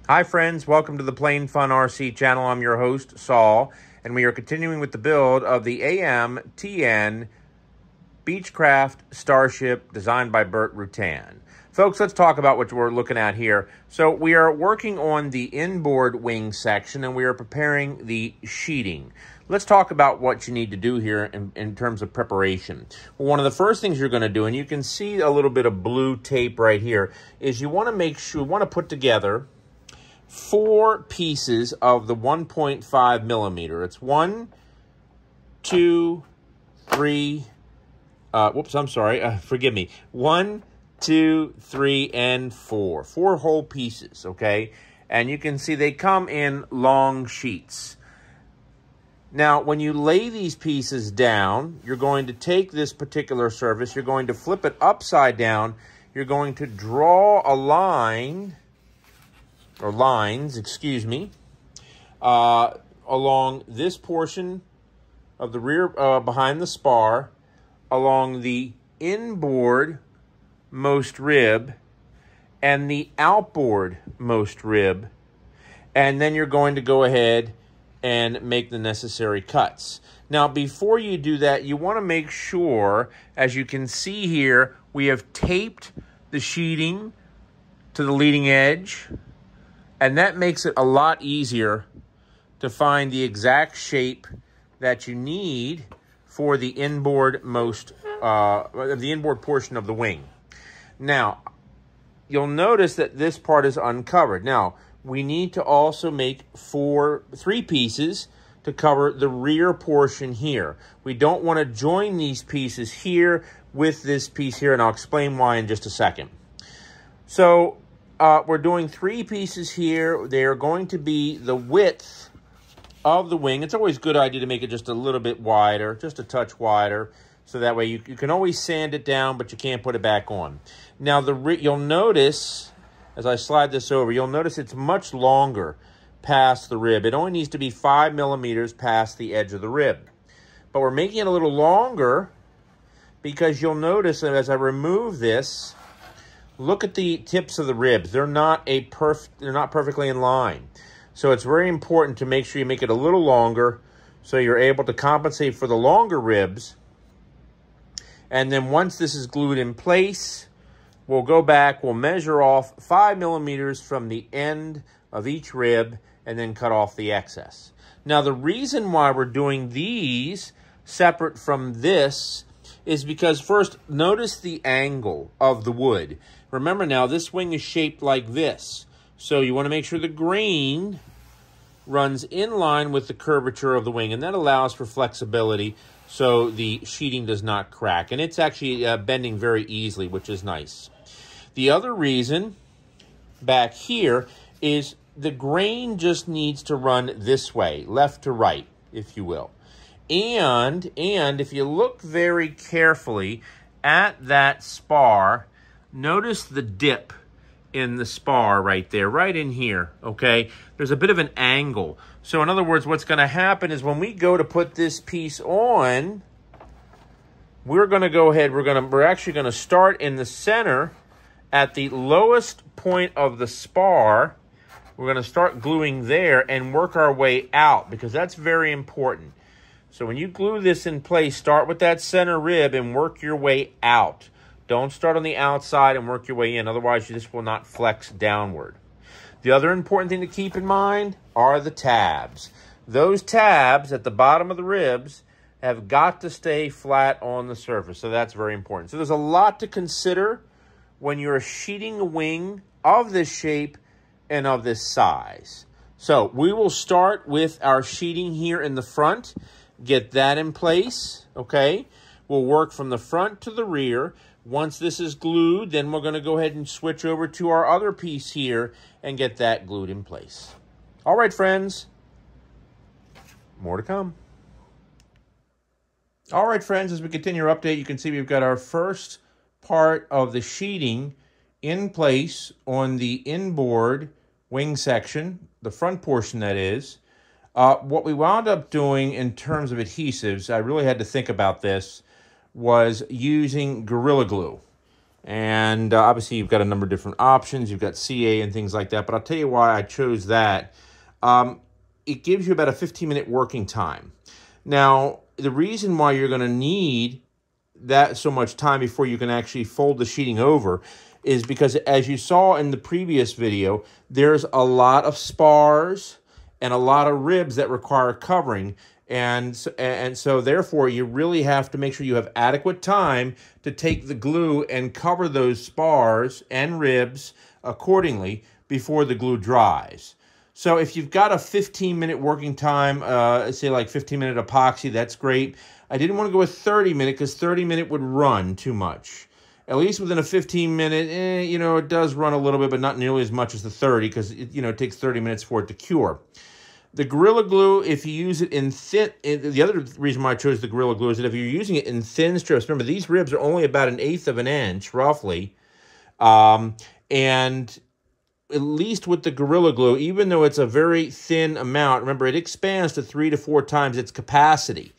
Hi friends, welcome to the Plain Fun RC channel. I'm your host, Saul, and we are continuing with the build of the AMTN Beechcraft Starship designed by Burt, Rutan. Folks, let's talk about what we're looking at here. So we are working on the inboard wing section and we are preparing the sheeting. Let's talk about what you need to do here in terms of preparation. Well, one of the first things you're going to do, and you can see a little bit of blue tape right here, is you want to make sure, you want to put together 4 pieces of the 1.5 millimeter. It's 1, 2, 3, forgive me. 1, 2, 3, and 4. 4 whole pieces, okay? And you can see they come in long sheets. Now, when you lay these pieces down, you're going to take this particular surface, you're going to flip it upside down, you're going to draw a line, or lines, excuse me, along this portion of the rear, behind the spar, along the inboard most rib, and the outboard most rib, and then you're going to go ahead and make the necessary cuts. Now, before you do that, you want to make sure, as you can see here, we have taped the sheeting to the leading edge, and that makes it a lot easier to find the exact shape that you need for the inboard portion of the wing. Now, you'll notice that this part is uncovered. Now, we need to also make 3 pieces to cover the rear portion here. We don't want to join these pieces here with this piece here, and I'll explain why in just a second. So, we're doing 3 pieces here. They are going to be the width of the wing. It's always a good idea to make it just a little bit wider, just a touch wider, so that way you can always sand it down, but you can't put it back on. Now, you'll notice, as I slide this over, you'll notice it's much longer past the rib. It only needs to be 5 millimeters past the edge of the rib. But we're making it a little longer because you'll notice that as I remove this, look at the tips of the ribs. They're not perfectly in line. So it's very important to make sure you make it a little longer so you're able to compensate for the longer ribs. And then once this is glued in place, we'll go back, we'll measure off 5 millimeters from the end of each rib and then cut off the excess. Now, the reason why we're doing these separate from this is because, first, notice the angle of the wood. Remember now, this wing is shaped like this. So you want to make sure the grain runs in line with the curvature of the wing, and that allows for flexibility so the sheeting does not crack. And it's actually bending very easily, which is nice. The other reason back here is the grain just needs to run this way, left to right, if you will. And if you look very carefully at that spar, notice the dip in the spar right there, right in here, okay? There's a bit of an angle. So in other words, what's going to happen is when we go to put this piece on, we're going to go ahead, we're actually going to start in the center at the lowest point of the spar. We're going to start gluing there and work our way out because that's very important. So when you glue this in place, start with that center rib and work your way out. Don't start on the outside and work your way in. Otherwise, this will not flex downward. The other important thing to keep in mind are the tabs. Those tabs at the bottom of the ribs have got to stay flat on the surface. So that's very important. So there's a lot to consider when you're sheeting a wing of this shape and of this size. So we will start with our sheeting here in the front. Get that in place, okay? We'll work from the front to the rear. Once this is glued, then we're going to go ahead and switch over to our other piece here and get that glued in place. All right, friends. More to come. All right, friends, as we continue our update, you can see we've got our first part of the sheeting in place on the inboard wing section, the front portion that is. What we wound up doing in terms of adhesives, I really had to think about this, was using Gorilla Glue. And obviously, you've got a number of different options. You've got CA and things like that. But I'll tell you why I chose that. It gives you about a 15-minute working time. Now, the reason why you're going to need that so much time before you can actually fold the sheeting over is because, as you saw in the previous video, there's a lot of spars and a lot of ribs that require covering. And so therefore, you really have to make sure you have adequate time to take the glue and cover those spars and ribs accordingly before the glue dries. So if you've got a 15-minute working time, say like 15-minute epoxy, that's great. I didn't want to go with 30-minute because 30-minute would run too much. At least within a 15-minute, you know, it does run a little bit, but not nearly as much as the 30 because, you know, it takes 30 minutes for it to cure. The Gorilla Glue, if you use it in thin, the other reason why I chose the Gorilla Glue is that if you're using it in thin strips, remember these ribs are only about 1/8 of an inch, roughly, and at least with the Gorilla Glue, even though it's a very thin amount, remember it expands to 3 to 4 times its capacity.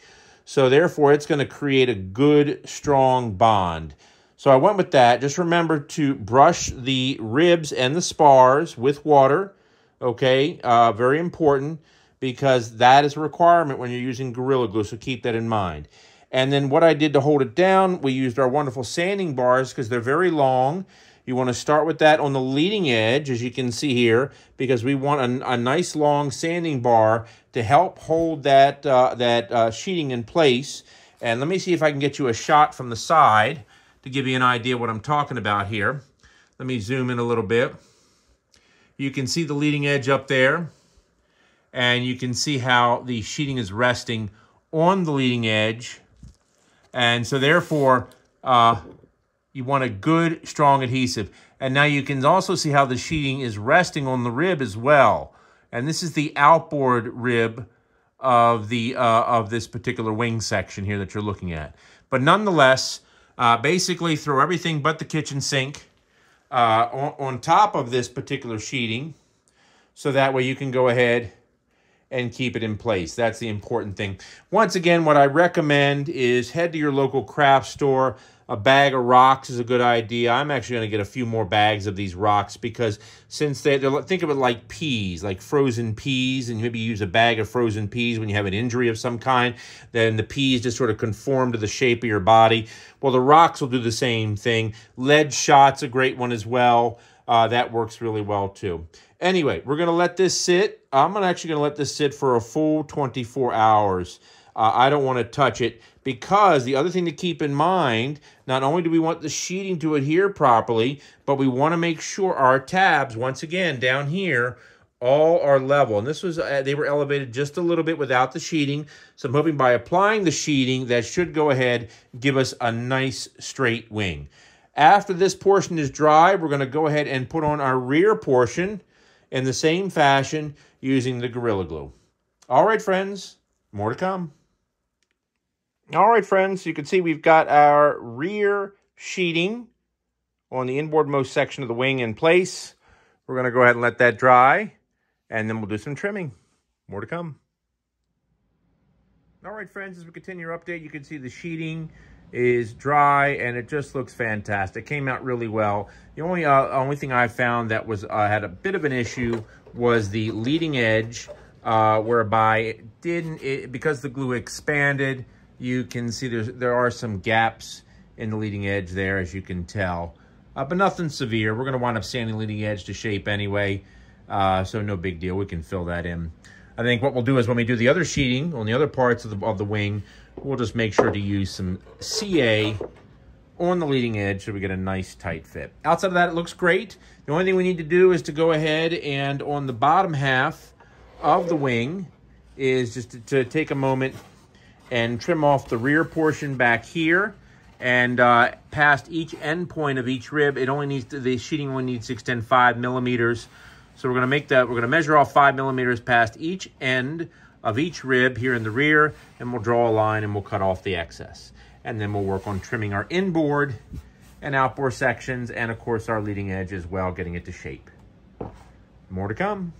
So therefore, it's going to create a good, strong bond. So I went with that. Just remember to brush the ribs and the spars with water. Okay, very important because that is a requirement when you're using Gorilla Glue, so keep that in mind. And then what I did to hold it down, we used our wonderful sanding bars because they're very long. You want to start with that on the leading edge, as you can see here, because we want a nice long sanding bar to help hold that, sheeting in place. And let me see if I can get you a shot from the side to give you an idea what I'm talking about here. Let me zoom in a little bit. You can see the leading edge up there, and you can see how the sheeting is resting on the leading edge. And so therefore, you want a good, strong adhesive. And now you can also see how the sheeting is resting on the rib as well. And this is the outboard rib of this particular wing section here that you're looking at. But nonetheless, basically throw everything but the kitchen sink on top of this particular sheeting, so that way you can go ahead and keep it in place. That's the important thing. Once again, what I recommend is head to your local craft store. A bag of rocks is a good idea. I'm actually going to get a few more bags of these rocks because since they're think of it like peas, like frozen peas, and maybe use a bag of frozen peas when you have an injury of some kind, then the peas just sort of conform to the shape of your body. Well, the rocks will do the same thing. Lead shot's a great one as well. That works really well too. Anyway, we're going to let this sit. I'm actually going to let this sit for a full 24 hours. I don't want to touch it because the other thing to keep in mind, not only do we want the sheeting to adhere properly, but we want to make sure our tabs, once again, down here, all are level. And this was, they were elevated just a little bit without the sheeting. So I'm hoping by applying the sheeting, that should go ahead, give us a nice straight wing. After this portion is dry, we're going to go ahead and put on our rear portion in the same fashion using the Gorilla Glue. All right, friends, more to come. All right, friends, you can see we've got our rear sheeting on the inboardmost section of the wing in place. We're going to go ahead and let that dry, and then we'll do some trimming. More to come. All right, friends, as we continue our update, you can see the sheeting is dry, and it just looks fantastic. It came out really well. The only thing I found that was had a bit of an issue was the leading edge, whereby it didn't, because the glue expanded. You can see there are some gaps in the leading edge there, as you can tell. But nothing severe. We're going to wind up sanding the leading edge to shape anyway, so no big deal. We can fill that in. I think what we'll do is when we do the other sheeting on the other parts of the wing, we'll just make sure to use some CA on the leading edge so we get a nice tight fit. Outside of that, it looks great. The only thing we need to do is to go ahead and on the bottom half of the wing is just to take a moment and trim off the rear portion back here, and past each end point of each rib. It only needs the sheeting only needs to extend 5 millimeters. So we're going to make that. We're going to measure off 5 millimeters past each end of each rib here in the rear, and we'll draw a line and we'll cut off the excess. And then we'll work on trimming our inboard and outboard sections, and of course our leading edge as well, getting it to shape. More to come.